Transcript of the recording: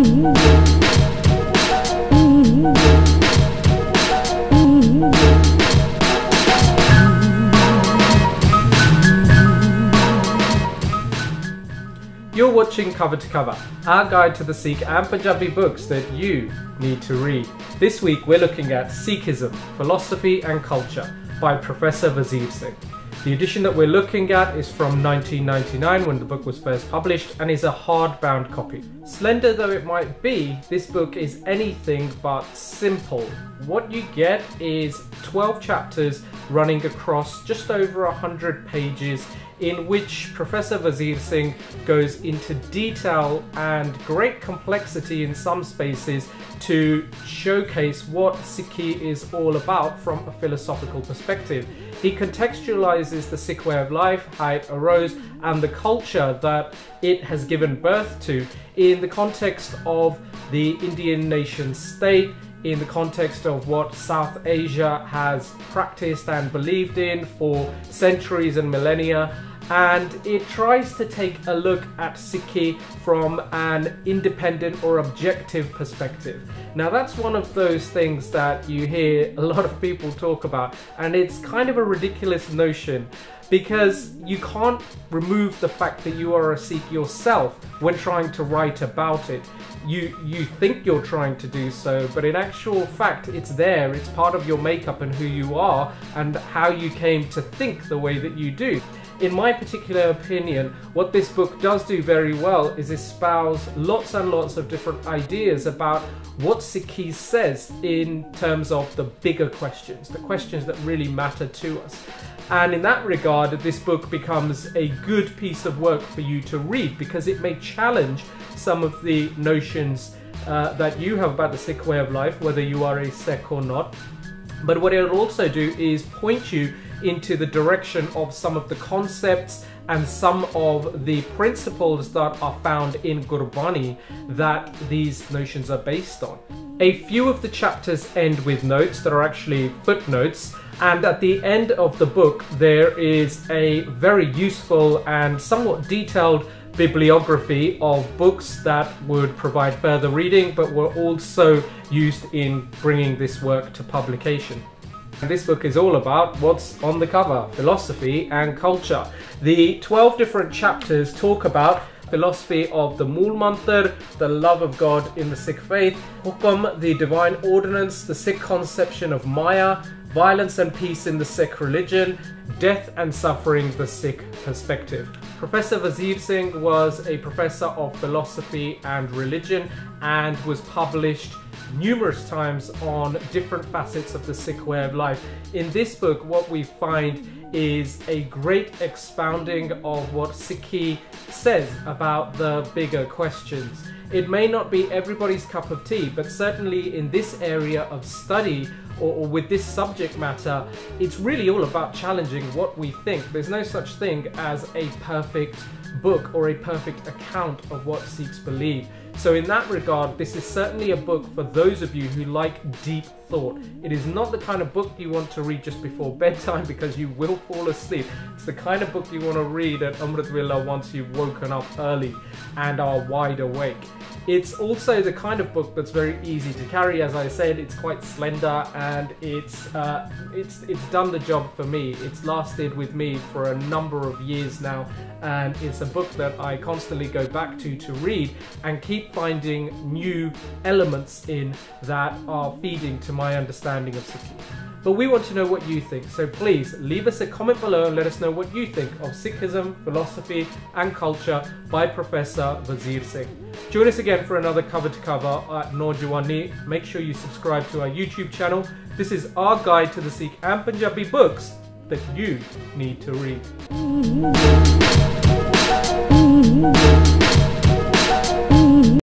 You're watching Cover to Cover, our guide to the Sikh and Punjabi books that you need to read. This week we're looking at Sikhism, Philosophy and Culture by Professor Wazir Singh. The edition that we're looking at is from 1999 when the book was first published and is a hardbound copy. Slender though it might be, this book is anything but simple. What you get is 12 chapters running across just over 100 pages in which Professor Wazir Singh goes into detail and great complexity in some spaces to showcase what Sikhi is all about from a philosophical perspective. He contextualizes the Sikh way of life, how it arose, and the culture that it has given birth to in the context of the Indian nation state, in the context of what South Asia has practiced and believed in for centuries and millennia. And it tries to take a look at Sikhi from an independent or objective perspective. Now that's one of those things that you hear a lot of people talk about, and it's kind of a ridiculous notion because you can't remove the fact that you are a Sikh yourself when trying to write about it. You think you're trying to do so, but in actual fact it's there, it's part of your makeup and who you are and how you came to think the way that you do. In my particular opinion, what this book does do very well is espouse lots and lots of different ideas about what Sikhi says in terms of the bigger questions, the questions that really matter to us. And in that regard, this book becomes a good piece of work for you to read because it may challenge some of the notions that you have about the Sikh way of life, whether you are a Sikh or not. But what it will also do is point you into the direction of some of the concepts and some of the principles that are found in Gurbani that these notions are based on. A few of the chapters end with notes that are actually footnotes, and at the end of the book there is a very useful and somewhat detailed bibliography of books that would provide further reading but were also used in bringing this work to publication. This book is all about what's on the cover, philosophy and culture. The 12 different chapters talk about philosophy of the Mool Mander, the love of God in the Sikh faith, Hukum, the divine ordinance, the Sikh conception of Maya, violence and peace in the Sikh religion, death and suffering, the Sikh perspective. Professor Wazir Singh was a professor of philosophy and religion and was published numerous times on different facets of the Sikh way of life. In this book, what we find is a great expounding of what Sikhi says about the bigger questions. It may not be everybody's cup of tea, but certainly in this area of study or with this subject matter, it's really all about challenging what we think. There's no such thing as a perfect book or a perfect account of what Sikhs believe. So in that regard, this is certainly a book for those of you who like deep thought. It is not the kind of book you want to read just before bedtime because you will fall asleep. It's the kind of book you want to read at Amrit Villa once you've woken up early and are wide awake. It's also the kind of book that's very easy to carry. As I said, it's quite slender and it's done the job for me. It's lasted with me for a number of years now, and it's a book that I constantly go back to read and keep finding new elements in that are feeding to my understanding of Sikhi. But we want to know what you think, so please leave us a comment below and let us know what you think of Sikhism, philosophy and culture by Professor Wazir Singh. Join us again for another Cover to Cover at Naujawani. Make sure you subscribe to our YouTube channel. This is our guide to the Sikh and Punjabi books that you need to read.